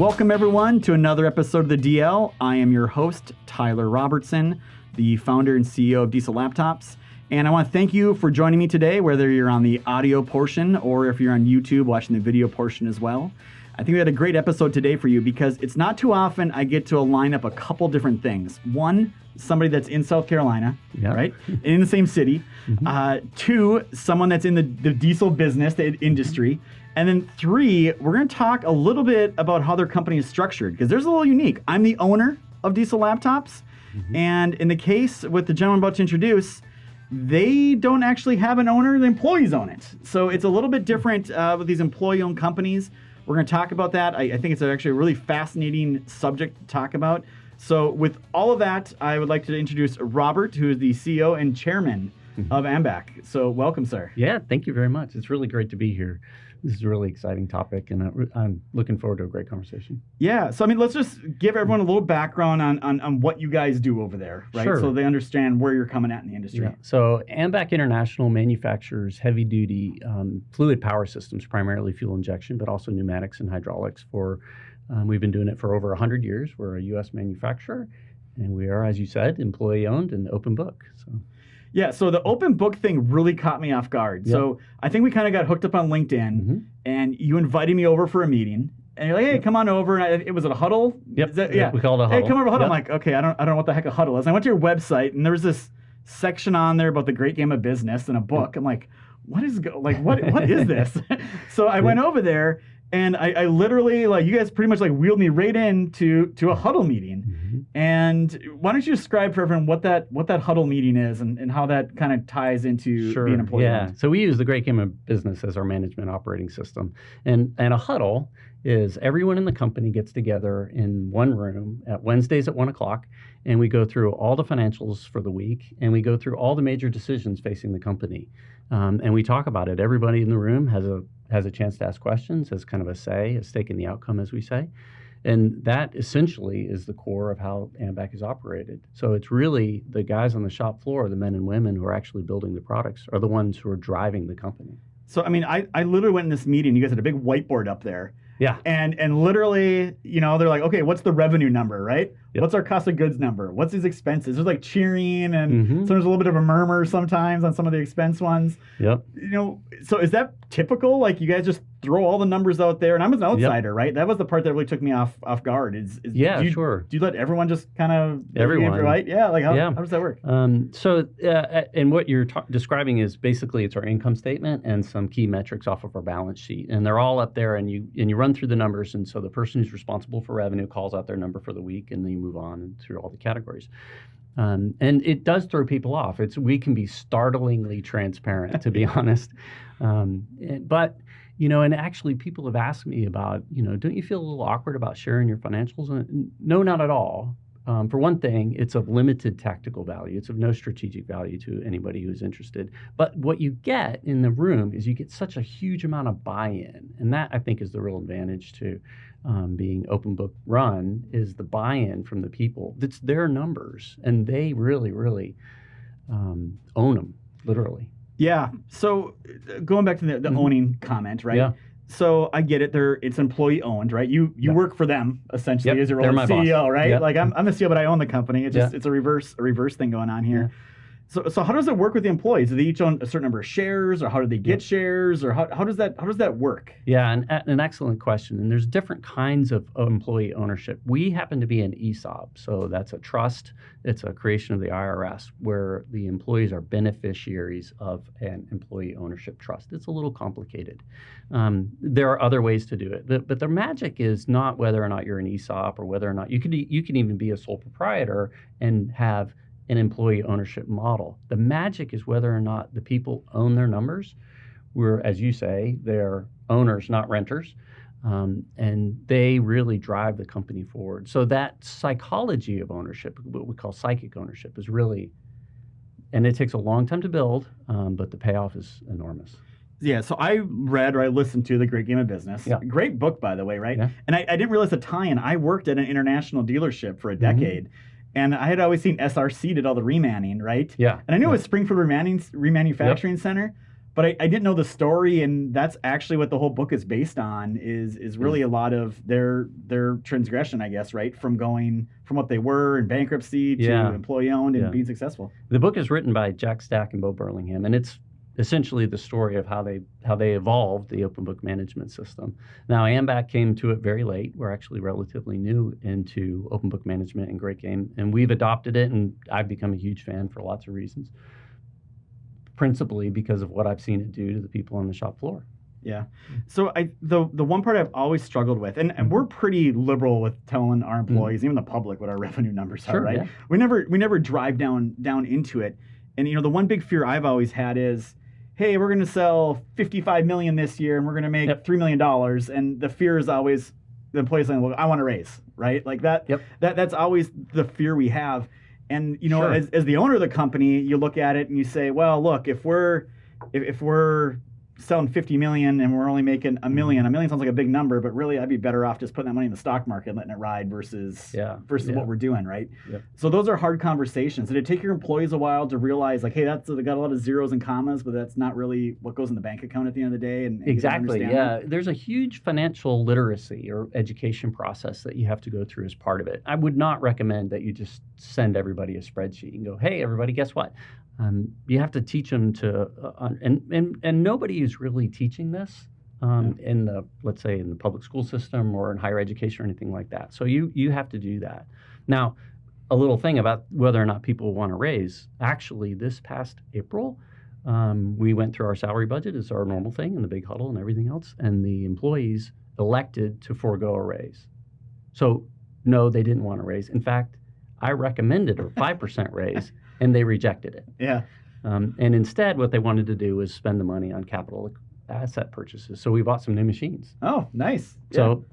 Welcome everyone to another episode of the DL. I am your host, Tyler Robertson, the founder and CEO of Diesel Laptops. And I want to thank you for joining me today, whether you're on the audio portion or if you're on YouTube watching the video portion as well. I think we had a great episode today for you because it's not too often I get to line up a couple different things. One, somebody that's in South Carolina, right? In the same city. Two, someone that's in the diesel business, the industry. And then three, we're going to talk a little bit about how their company is structured because there's a little unique. I'm the owner of Diesel Laptops. And in the case with the gentleman I'm about to introduce, they don't actually have an owner, the employees own it. So it's a little bit different with these employee-owned companies. We're going to talk about that. I think it's actually a really fascinating subject to talk about. So with all of that, I would like to introduce Robert, who is the CEO and chairman of AMBAC. So welcome, sir. Yeah, thank you very much. It's really great to be here. This is a really exciting topic, and I'm looking forward to a great conversation. Yeah, so I mean, let's just give everyone a little background on what you guys do over there, right? Sure. So they understand where you're coming at in the industry. Yeah. So AMBAC International manufactures heavy-duty fluid power systems, primarily fuel injection, but also pneumatics and hydraulics. We've been doing it for over 100 years. We're a U.S. manufacturer, and we are, as you said, employee-owned and open book. So. Yeah, so the open book thing really caught me off guard. Yep. So I think we kind of got hooked up on LinkedIn, and you invited me over for a meeting, and you're like, "Hey, come on over." And it was a huddle. Yep. Yeah, we called it a huddle. Hey, come over to huddle. I'm like, okay, I don't know what the heck a huddle is. And I went to your website, and there was this section on there about the great game of business and a book. I'm like, what is this? So I went over there. And I literally, you guys pretty much wheeled me right into a huddle meeting. And why don't you describe for everyone what that huddle meeting is and how that kind of ties into being employee? Yeah. So we use the great game of business as our management operating system. And a huddle is everyone in the company gets together in one room at Wednesdays at 1 o'clock, and we go through all the financials for the week, and we go through all the major decisions facing the company. And we talk about it. Everybody in the room has a chance to ask questions, has kind of a stake in the outcome, as we say. And that essentially is the core of how AMBAC is operated. So it's really the guys on the shop floor, the men and women who are actually building the products, are the ones who are driving the company. So, I mean, I literally went in this meeting. You guys had a big whiteboard up there. Yeah. And literally, they're like, okay, what's the revenue number, right? Yep. What's our cost of goods number? What's these expenses? There's cheering and so there's a little bit of a murmur sometimes on some of the expense ones. Yep. So is that typical? You guys just throw all the numbers out there? And I'm an outsider, right? That was the part that really took me off guard. Sure. Do you let everyone just kind of... Everyone. Right? Yeah, how does that work? And what you're describing is basically it's our income statement and some key metrics off of our balance sheet. And they're all up there, and you run through the numbers. And so the person who's responsible for revenue calls out their number for the week, and then you move on and through all the categories. And it does throw people off. We can be startlingly transparent, to be honest. But, and actually people have asked me about, don't you feel a little awkward about sharing your financials? No, not at all. For one thing, it's of limited tactical value. It's of no strategic value to anybody who's interested. But what you get in the room is you get such a huge amount of buy-in. And that, I think, is the real advantage to being open book run, is the buy-in from the people. It's their numbers, and they really, really own them, literally. Yeah. So going back to the owning comment, right? Yeah. So I get it. It's employee owned, right? You work for them essentially as your own CEO, boss. right? Yep. I'm the CEO, but I own the company. It's a reverse thing going on here. Yeah. So how does it work with the employees? Do they each own a certain number of shares, or how do they get shares, or how does that work? Yeah, an excellent question. And there's different kinds of employee ownership. We happen to be an ESOP, so that's a trust. It's a creation of the IRS where the employees are beneficiaries of an employee ownership trust. It's a little complicated. There are other ways to do it, but the magic is not whether or not you're an ESOP or whether or not you can even be a sole proprietor and have an employee ownership model. The magic is whether or not the people own their numbers. We're, as you say, they're owners, not renters, and they really drive the company forward. So that psychology of ownership, what we call psychic ownership, is really, and it takes a long time to build, but the payoff is enormous. Yeah, so I read or I listened to The Great Game of Business. Yeah. Great book, by the way, right? Yeah. And I didn't realize the tie-in. I worked at an international dealership for a decade. And I had always seen SRC did all the remanning, right? Yeah. And I knew it was Springfield Remanufacturing Center, But I didn't know the story, and that's actually what the whole book is based on. Is really a lot of their transgression, I guess, right? From going from what they were in bankruptcy to employee owned and being successful. The book is written by Jack Stack and Bo Burlingham, and it's essentially the story of how they evolved the open book management system. Now, AMBAC came to it very late. We're actually relatively new into open book management and great game, and we've adopted it, and I've become a huge fan for lots of reasons. Principally because of what I've seen it do to the people on the shop floor. Yeah. So the one part I've always struggled with, and we're pretty liberal with telling our employees, even the public, what our revenue numbers are, right? Yeah. We never drive down into it. And the one big fear I've always had is, hey, we're going to sell 55 million this year and we're going to make $3 million. And the fear is always the employees saying, well, I want to raise, right? Like that. That's always the fear we have. And as the owner of the company, you look at it and you say, well, look, if we're selling 50 million and we're only making $1 million sounds like a big number, but really I'd be better off just putting that money in the stock market and letting it ride versus what we're doing, right? So those are hard conversations. Did it take your employees a while to realize, like, hey, they got a lot of zeros and commas, but that's not really what goes in the bank account at the end of the day? And exactly, yeah. There's a huge financial literacy or education process that you have to go through as part of it. I would not recommend that you just send everybody a spreadsheet and go, hey, everybody, guess what? You have to teach them to, and nobody is really teaching this in the, let's say, in the public school system or in higher education or anything like that. So you have to do that. Now, a little thing about whether or not people want to raise. Actually, this past April, we went through our salary budget as our normal thing and the big huddle and everything else, and the employees elected to forego a raise. So no, they didn't want to raise. In fact, I recommended a 5% raise. And they rejected it. Yeah. And instead, what they wanted to do was spend the money on capital asset purchases. So we bought some new machines. Oh, nice. So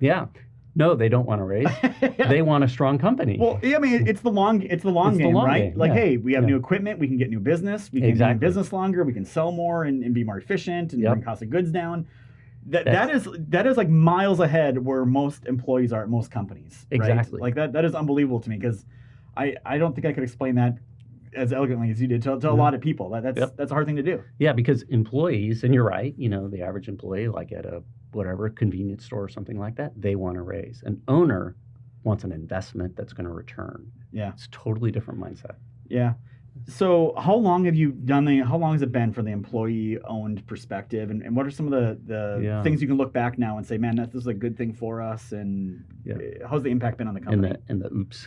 no, they don't want to raise. They want a strong company. Well, I mean, it's the long game, right? Like, hey, we have new equipment, we can get new business, we can be in business longer, we can sell more and be more efficient and bring cost of goods down. That is like miles ahead where most employees are at most companies. Exactly. Right? Like that is unbelievable to me because I don't think I could explain that as elegantly as you did to a lot of people. That's a hard thing to do. Yeah, because employees, and you're right, the average employee, like at a whatever convenience store or something like that, they want to raise. An owner wants an investment that's going to return. Yeah, it's a totally different mindset. Yeah. So how long have you done how long has it been from the employee-owned perspective, and what are some of the things you can look back now and say, man, this is a good thing for us, and how's the impact been on the company? And the oops.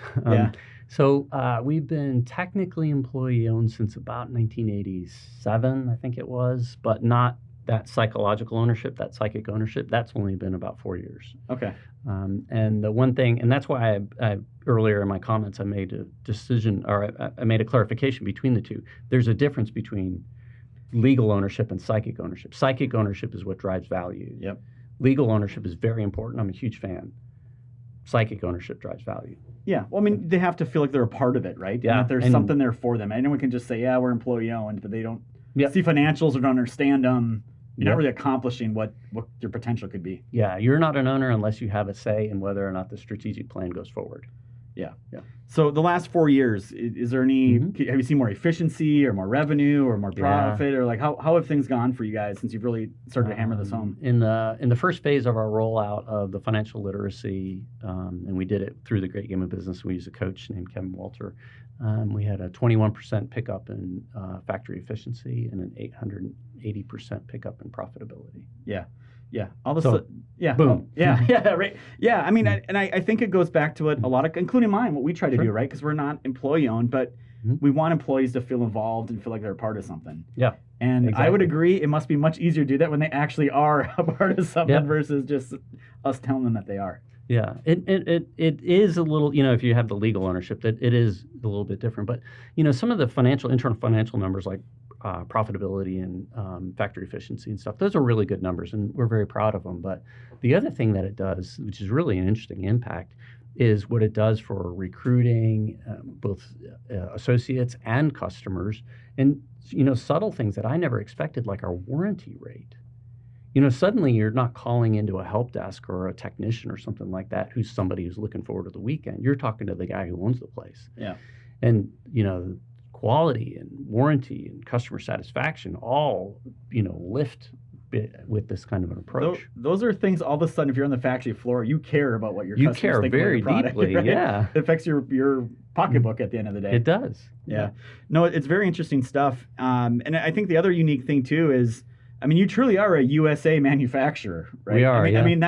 So we've been technically employee-owned since about 1987, I think it was, but not that psychological ownership, that psychic ownership. That's only been about 4 years. Okay. And the one thing, and that's why I earlier in my comments I made a decision, or I made a clarification between the two. There's a difference between legal ownership and psychic ownership. Psychic ownership is what drives value. Yep. Legal ownership is very important. I'm a huge fan. Psychic ownership drives value. Yeah. Well, I mean, they have to feel like they're a part of it, right? Yeah. And that there's something there for them. Anyone can just say, yeah, we're employee owned, but they don't see financials or don't understand them. You're not really accomplishing what your potential could be. Yeah. You're not an owner unless you have a say in whether or not the strategic plan goes forward. Yeah. So the last 4 years, is there any, have you seen more efficiency or more revenue or more profit, or like how have things gone for you guys since you've really started to hammer this home? In the first phase of our rollout of the financial literacy, and we did it through the Great Game of Business, we used a coach named Kevin Walter. We had a 21% pickup in factory efficiency and an 880% pickup in profitability. Yeah. Boom. Right. Yeah. I mean, I think it goes back to what a lot of, including mine, what we try to do, right? Because we're not employee owned, but we want employees to feel involved and feel like they're a part of something. Yeah. And I would agree, it must be much easier to do that when they actually are a part of something versus just us telling them that they are. Yeah, it is a little, if you have the legal ownership, that it is a little bit different. But, some of the internal financial numbers like profitability and factory efficiency and stuff, those are really good numbers, and we're very proud of them. But the other thing that it does, which is really an interesting impact, is what it does for recruiting both associates and customers, and, subtle things that I never expected, like our warranty rate. Suddenly you're not calling into a help desk or a technician or something like that who's somebody who's looking forward to the weekend. You're talking to the guy who owns the place. Yeah. And, quality and warranty and customer satisfaction all, lift with this kind of an approach. Those are things all of a sudden, if you're on the factory floor, you care about what your you customers care think very about your product, deeply. right? Yeah, It affects your pocketbook at the end of the day. it does. Yeah. No, it's very interesting stuff. And I think the other unique thing too is, I mean, you truly are a USA manufacturer, right? We are. I mean,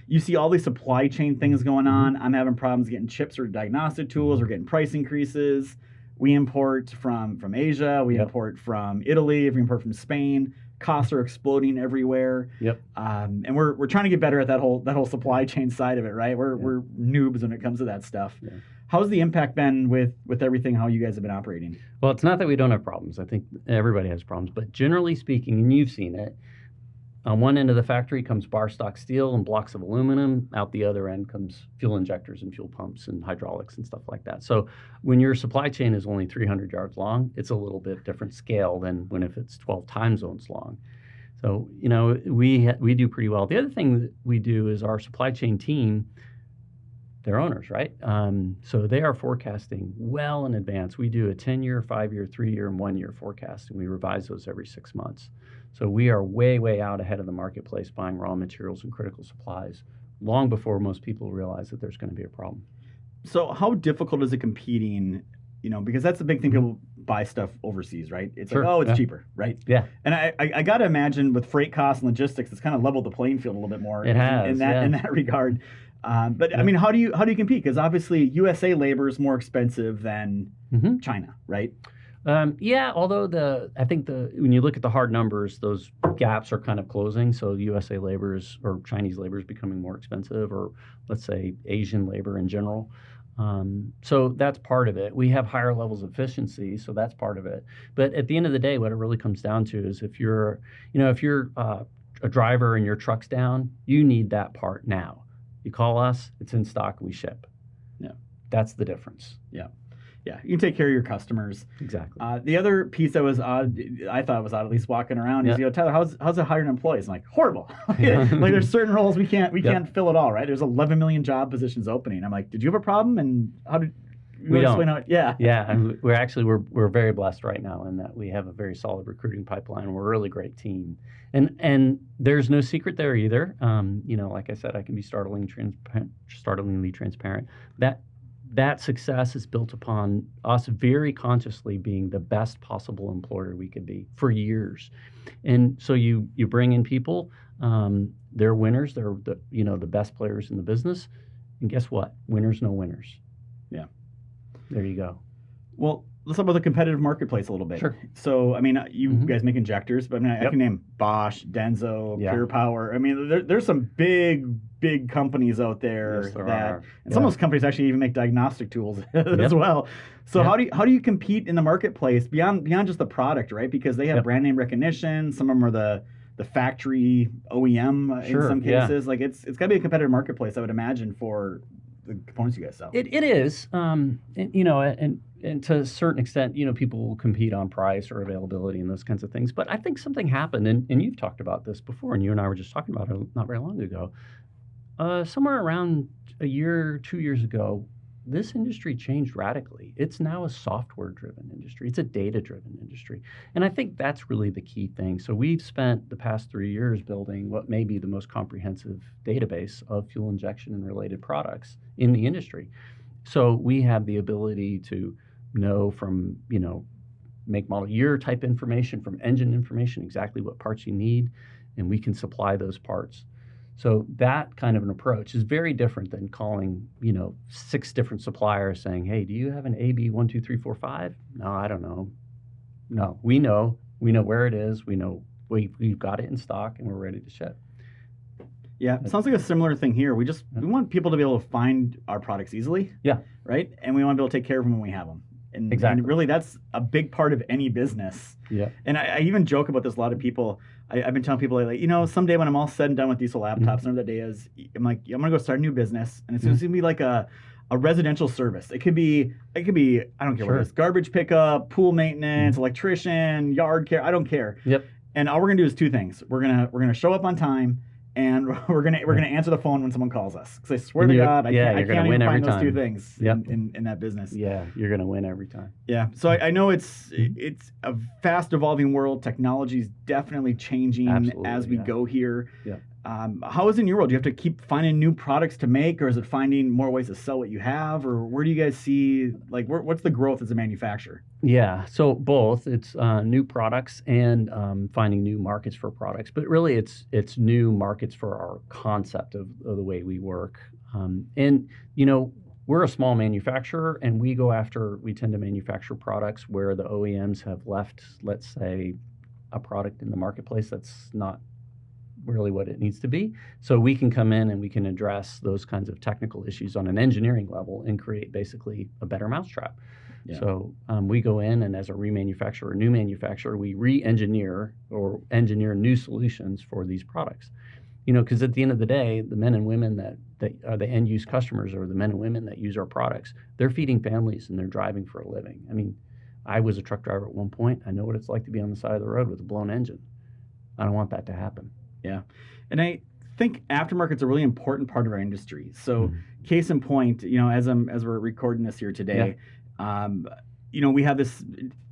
you see all these supply chain things going on. I'm having problems getting chips or diagnostic tools. We're getting price increases. We import from Asia. We import from Italy. We import from Spain. Costs are exploding everywhere. Yep. And we're trying to get better at that whole supply chain side of it, right? We're noobs when it comes to that stuff. Yeah. How's the impact been with everything, how you guys have been operating? Well, it's not that we don't have problems. I think everybody has problems. But generally speaking, and you've seen it, on one end of the factory comes bar stock steel and blocks of aluminum. Out the other end comes fuel injectors and fuel pumps and hydraulics and stuff like that. So when your supply chain is only 300 yards long, it's a little bit different scale than if it's 12 time zones long. So, we do pretty well. The other thing that we do is our supply chain team, they're owners, right? So they are forecasting well in advance. We do a 10-year, 5-year, 3-year, and 1-year forecast, and we revise those every 6 months. So we are way, way out ahead of the marketplace buying raw materials and critical supplies long before most people realize that there's going to be a problem. So how difficult is it competing, because that's the big thing, people buy stuff overseas, right? It's Sure. like, oh, it's cheaper, right? Yeah. And I got to imagine with freight costs and logistics, it's kind of leveled the playing field a little bit more It has, in that regard. But I mean, how do you compete? Because obviously USA labor is more expensive than China, right? Yeah, although I think when you look at the hard numbers, those gaps are kind of closing. So USA labor or Chinese labor is becoming more expensive, or let's say Asian labor in general. So that's part of it. We have higher levels of efficiency, so that's part of it. But at the end of the day, what it really comes down to is if you're a driver and your truck's down, you need that part now. You call us, it's in stock, we ship. Yeah. That's the difference. Yeah. Yeah. You can take care of your customers. Exactly. The other piece that was odd, I thought was odd, at least walking around, is, Tyler, how's it hiring employees? I'm like, horrible. Like there's certain roles we can't fill at all, right? There's 11 million job positions opening. I'm like, did you have a problem? And how did we don't? Yeah. And we're very blessed right now in that we have a very solid recruiting pipeline. We're a really great team. And there's no secret there either. Like I said, I can be startlingly transparent. That success is built upon us very consciously being the best possible employer we could be for years. And so you bring in people, they're winners, they're the best players in the business. And guess what? Winners know winners. Yeah. There you go. Well, let's talk about the competitive marketplace a little bit. Sure. So, I mean, you guys make injectors, but I mean, I can name Bosch, Denso, Pure Power. I mean, there's some big companies out there and some of those companies actually even make diagnostic tools as well. So how do you compete in the marketplace beyond just the product, right? Because they have brand name recognition. Some of them are the factory OEM in some cases. Like it's got to be a competitive marketplace, I would imagine, for the components you guys sell. It is, and to a certain extent, people will compete on price or availability and those kinds of things. But I think something happened, and you've talked about this before, and you and I were just talking about it not very long ago. Somewhere around a year, 2 years ago, this industry changed radically. It's now a software-driven industry. It's a data-driven industry. And I think that's really the key thing. So we've spent the past 3 years building what may be the most comprehensive database of fuel injection and related products in the industry. So we have the ability to know from, make, model, year type information, from engine information, exactly what parts you need, and we can supply those parts. So that kind of an approach is very different than calling, 6 different suppliers saying, hey, do you have an AB12345? No, I don't know. No, we know where it is. We know we've got it in stock and we're ready to ship. Yeah, it sounds like a similar thing here. We want people to be able to find our products easily. Yeah. Right? And we want to be able to take care of them when we have them. And, exactly. And really, that's a big part of any business. Yeah. And I even joke about this. A lot of people, I've been telling people, like, someday when I'm all said and done with diesel laptops, whatever that day is, I'm like, I'm going to go start a new business. And it's going to be like a residential service. It could be, I don't care what it is, garbage pickup, pool maintenance, electrician, yard care. I don't care. Yep. And all we're going to do is 2 things. We're going to show up on time, and we're gonna answer the phone when someone calls us. Because I swear to God, I can't even find those two things in that business. Yeah, you're gonna win every time. Yeah. So I know it's a fast evolving world. Technology is definitely changing as we go here. Yeah. How is it in your world? Do you have to keep finding new products to make, or is it finding more ways to sell what you have, or where do you guys see, like, what's the growth as a manufacturer? Yeah, so both. It's new products and finding new markets for products, but really it's new markets for our concept of the way we work. And we're a small manufacturer, and we tend to manufacture products where the OEMs have left, let's say, a product in the marketplace that's not really what it needs to be. So we can come in and we can address those kinds of technical issues on an engineering level and create basically a better mousetrap. Yeah. So we go in, and as a new manufacturer, we re-engineer or engineer new solutions for these products. Because at the end of the day, the men and women that are the end use customers, or the men and women that use our products, they're feeding families and they're driving for a living. I mean, I was a truck driver at one point. I know what it's like to be on the side of the road with a blown engine. I don't want that to happen. Yeah. And I think aftermarket's a really important part of our industry. So case in point, as we're recording this here today, we have this,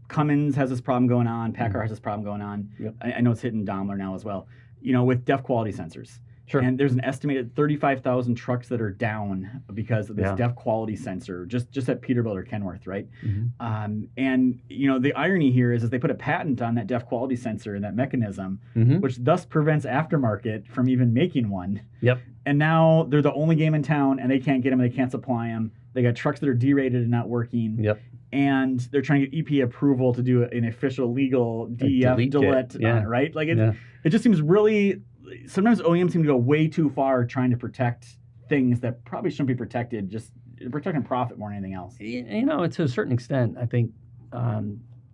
Cummins has this problem going on, Packard has this problem going on. Yep. I know it's hitting Daimler now as well, with DEF quality sensors. Sure. And there's an estimated 35,000 trucks that are down because of this DEF quality sensor, just at Peterbilt or Kenworth, right? Mm-hmm. And the irony here is they put a patent on that DEF quality sensor and that mechanism, which thus prevents aftermarket from even making one. Yep. And now they're the only game in town, and they can't get them, they can't supply them. They got trucks that are derated and not working. Yep. And they're trying to get EPA approval to do an official legal DEF delete, right? Like it just seems really. Sometimes OEMs seem to go way too far trying to protect things that probably shouldn't be protected, just protecting profit more than anything else. To a certain extent, I think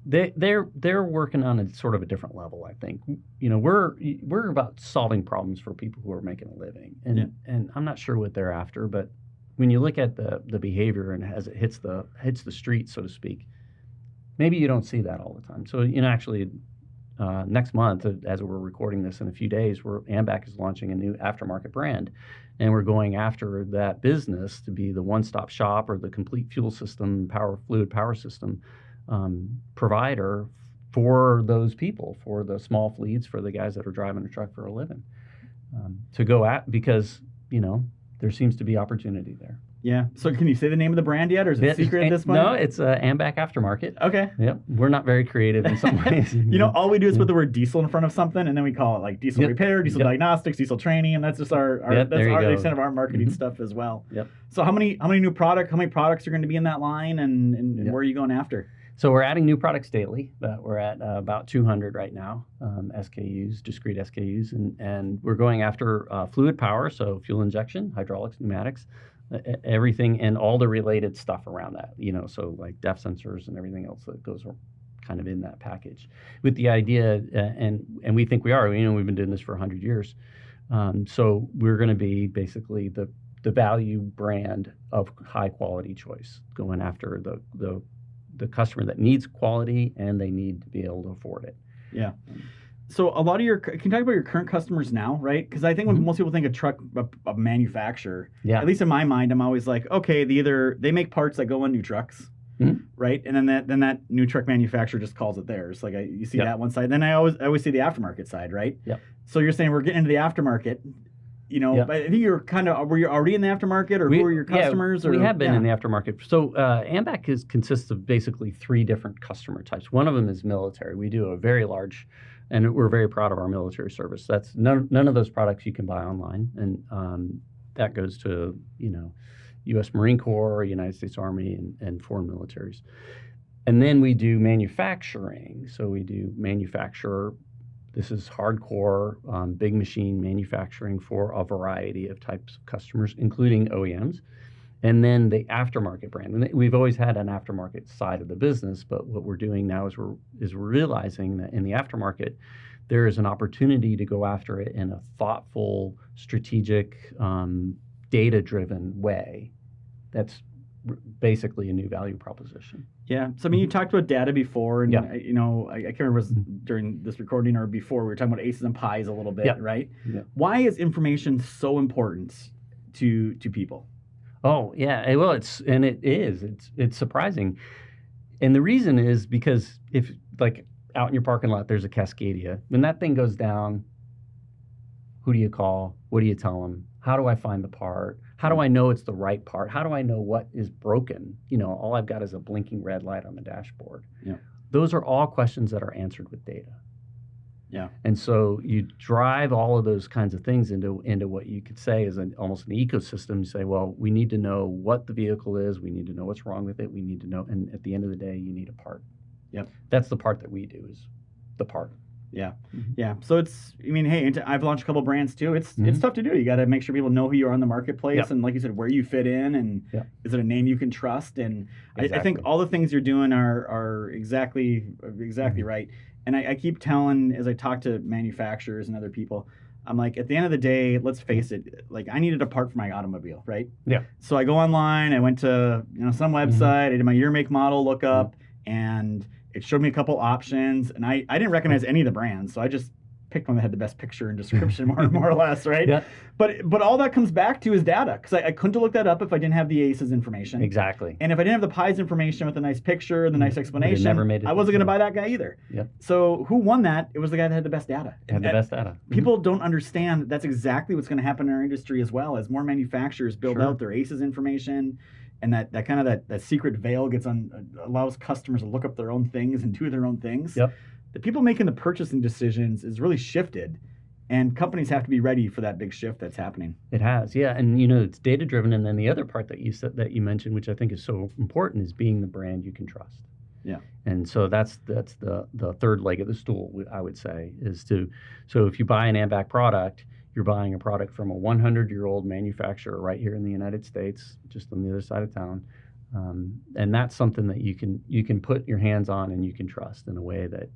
they're working on a sort of a different level. I think we're about solving problems for people who are making a living, and I'm not sure what they're after, but when you look at the behavior and as it hits the street, so to speak, maybe you don't see that all the time. So actually. Next month, as we're recording this in a few days, AMBAC is launching a new aftermarket brand, and we're going after that business to be the one-stop shop or the complete fuel system, fluid power system provider for those people, for the small fleets, for the guys that are driving a truck for a living, because there seems to be opportunity there. Yeah. So can you say the name of the brand yet, or is it secret at this point? No, it's AMBAC Aftermarket. Okay. Yep. We're not very creative in some ways. All we do is put the word diesel in front of something, and then we call it like diesel repair, diesel diagnostics, diesel training, and that's just the extent of our marketing stuff as well. Yep. So how many products are going to be in that line, and where are you going after? So we're adding new products daily. We're at about 200 right now, SKUs, discrete SKUs, and we're going after fluid power, so fuel injection, hydraulics, pneumatics, everything, and all the related stuff around that. So like DEF sensors and everything else that goes kind of in that package. With the idea, and we think we are. We've been doing this for 100 years, so we're going to be basically the value brand of high quality choice, going after the customer that needs quality and they need to be able to afford it. Yeah. So a lot of can you talk about your current customers now, right? Because I think when most people think of truck, a manufacturer, at least in my mind, I'm always like, okay, they make parts that go on new trucks, right? And then that new truck manufacturer just calls it theirs. Like you see that one side. Then I always see the aftermarket side, right? Yeah. So you're saying we're getting into the aftermarket. But I think were you already in the aftermarket, or who are your customers? We have been in the aftermarket. So AMBAC consists of basically 3 different customer types. One of them is military. We do a very large, and we're very proud of our military service. That's none of those products you can buy online, and that goes to U.S. Marine Corps, United States Army, and foreign militaries. And then we do manufacturing. So we do manufacture. This is hardcore, big machine manufacturing for a variety of types of customers, including OEMs. And then the aftermarket brand. We've always had an aftermarket side of the business, but what we're doing now is we're realizing that in the aftermarket, there is an opportunity to go after it in a thoughtful, strategic, data-driven way. That's basically a new value proposition. Yeah. So I mean, you talked about data before, and Yeah. I can't remember if it was during this recording or before. We were talking about aces and pies a little bit, Yeah. right? Yeah. Why is information so important to people? Oh yeah, well it's surprising, and the reason is because if like out in your parking lot there's a Cascadia, when that thing goes down, who do you call? What do you tell them? How do I find the part? How do I know it's the right part? How do I know what is broken? All I've got is a blinking red light on the dashboard. Yeah. Those are all questions that are answered with data. Yeah. And so you drive all of those kinds of things into what you could say is almost an ecosystem. You say, well, we need to know what the vehicle is. We need to know what's wrong with it. We need to know. And at the end of the day, you need a part. Yep. That's the part that we do, is the part. Yeah. Yeah. So hey, I've launched a couple brands too. It's tough to do. You got to make sure people know who you are in the marketplace. Yep. And like you said, where you fit in, and is it a name you can trust? And Exactly. I think all the things you're doing are exactly right. And I keep telling, as I talk to manufacturers and other people, I'm like, at the end of the day, let's face it, like I needed a part for my automobile, right? Yeah. So I go online, I went to some website, I did my year, make, model lookup, and it showed me a couple options, and I didn't recognize any of the brands, so I just picked one that had the best picture and description, more or less, right? Yeah. But all that comes back to is data, because I couldn't have looked that up if I didn't have the ACES information. Exactly. And if I didn't have the PIES information with a nice picture, the nice explanation, never made it. I wasn't going to buy that guy either. Yep. So who won that? It was the guy that had the best data. Had the best data. People don't understand that's exactly what's going to happen in our industry as well, as more manufacturers build out their ACES information. And that kind of that secret veil allows customers to look up their own things and do their own things. Yep. The people making the purchasing decisions is really shifted, and companies have to be ready for that big shift that's happening. It has, yeah, and it's data driven. And then the other part that you mentioned, which I think is so important, is being the brand you can trust. Yeah. And so that's the third leg of the stool, I would say, so if you buy an AMBAC product, you're buying a product from a 100-year-old manufacturer right here in the United States, just on the other side of town. And that's something that you can put your hands on and you can trust in a way that,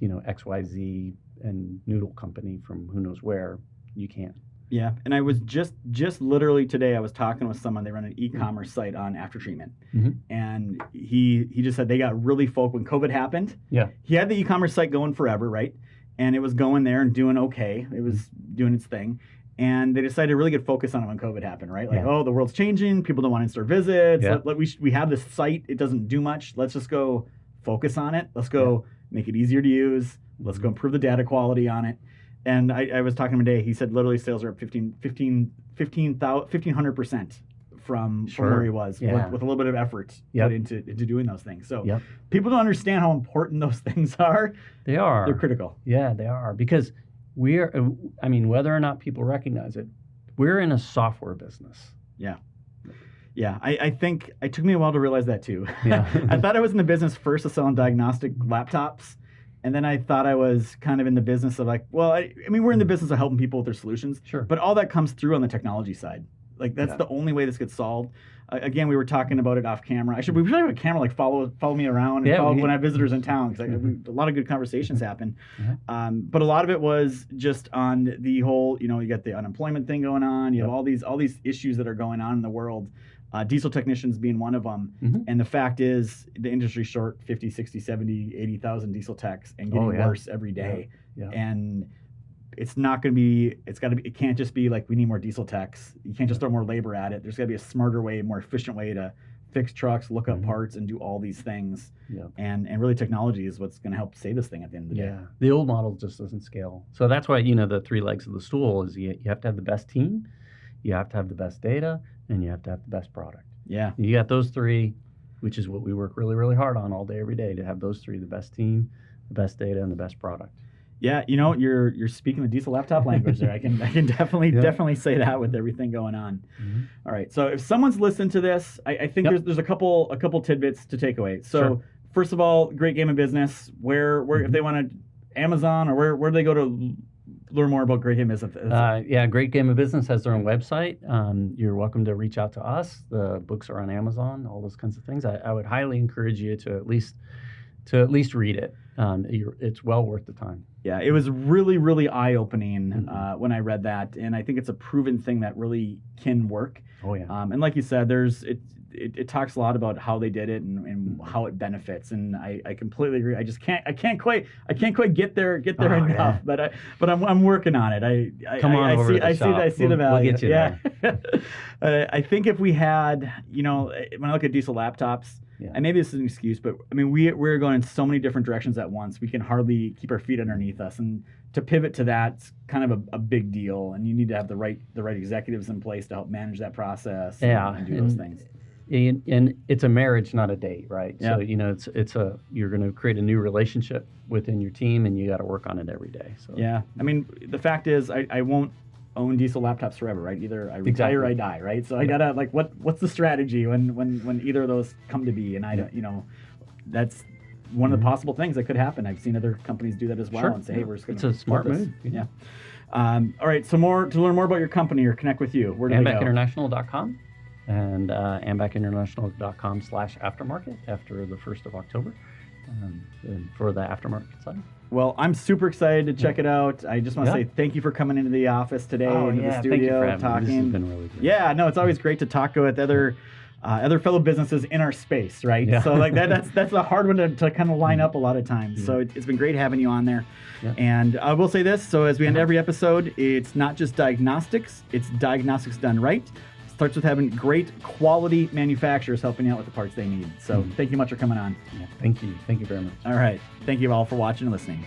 XYZ and Noodle Company from who knows where, you can't. Yeah, and I was just literally today, I was talking with someone. They run an e-commerce site on aftertreatment, and he just said they got really focused when COVID happened. Yeah, he had the e-commerce site going forever, right? And it was going there and doing okay. It was doing its thing. And they decided to really get focused on it when COVID happened, right? Like, the world's changing. People don't want in-store visits. Yeah. We have this site. It doesn't do much. Let's just go focus on it. Let's go make it easier to use. Let's go improve the data quality on it. And I was talking to him today. He said literally sales are up 1,500% from where he was with a little bit of effort put into doing those things. So people don't understand how important those things are. They are. They're critical. Yeah, they are, because whether or not people recognize it, we're in a software business. Yeah. Yeah, I think it took me a while to realize that too. Yeah. I thought I was in the business first of selling diagnostic laptops. And then I thought I was kind of in the business of we're in the business of helping people with their solutions. Sure. But all that comes through on the technology side. That's the only way this gets solved. Again, we were talking about it off camera. We should have a camera follow me around and follow when I have visitors in town, because a lot of good conversations happen. But a lot of it was just on the whole, you got the unemployment thing going on. You have all these issues that are going on in the world. Diesel technicians being one of them. And the fact is the industry's short 50, 60, 70, 80,000 diesel techs and getting worse every day. And it's not going to be, it can't just be we need more diesel techs. You can't just throw more labor at it. There's got to be a smarter way, more efficient way to fix trucks, look up parts, and do all these things. And really technology is what's going to help save this thing at the end of the day. Yeah, the old model just doesn't scale. So that's why, the three legs of the stool is you have to have the best team, you have to have the best data, and you have to have the best product. Yeah. You got those three, which is what we work really, really hard on all day, every day, to have those three: the best team, the best data, and the best product. Yeah, you're speaking the diesel laptop language there. I can definitely say that with everything going on. All right. So if someone's listened to this, I think there's a couple tidbits to take away. So first of all, Great Game of Business, where if they want to, Amazon, or where do they go to learn more about Great Game of Business? Great Game of Business has their own website. You're welcome to reach out to us. The books are on Amazon, all those kinds of things. I would highly encourage you to at least read it. It's well worth the time. Yeah, it was really, really eye-opening when I read that, and I think it's a proven thing that really can work. Oh yeah. And like you said, it talks a lot about how they did it and how it benefits, and I completely agree. I can't quite get there enough, yeah. but I'm working on it. I see the value. We'll get you there. I think if we had, when I look at diesel laptops, and maybe this is an excuse, but I mean we're going in so many different directions at once. We can hardly keep our feet underneath us, and to pivot to that's kind of a big deal, and you need to have the right executives in place to help manage that process and do those things. And it's a marriage, not a date, right? Yeah. So you're going to create a new relationship within your team, and you got to work on it every day. So yeah, I mean the fact is I won't own diesel laptops forever, right? Either I retire or I die, right? So I gotta what's the strategy when either of those come to be, and I don't, that's one of the possible things that could happen. I've seen other companies do that as well and say, hey, we're just going to. It's a smart move. Yeah. All right. So to learn more about your company or connect with you, where do they go? AMBACinternational.com and AMBACinternational.com/aftermarket after the 1st of October for the aftermarket side. Well, I'm super excited to check it out. I just want to say thank you for coming into the office today, into the studio, thank you for having talking. Me. This has been really good. Yeah, no, it's always great to talk with other fellow businesses in our space, right? Yeah. So that's a hard one to kind of line up a lot of times. Yeah. So it's been great having you on there. Yeah. And I will say this, so as we end every episode, it's not just diagnostics, it's diagnostics done right. It starts with having great quality manufacturers helping you out with the parts they need. So thank you much for coming on. Yeah, thank you. Thank you very much. All right. Thank you all for watching and listening.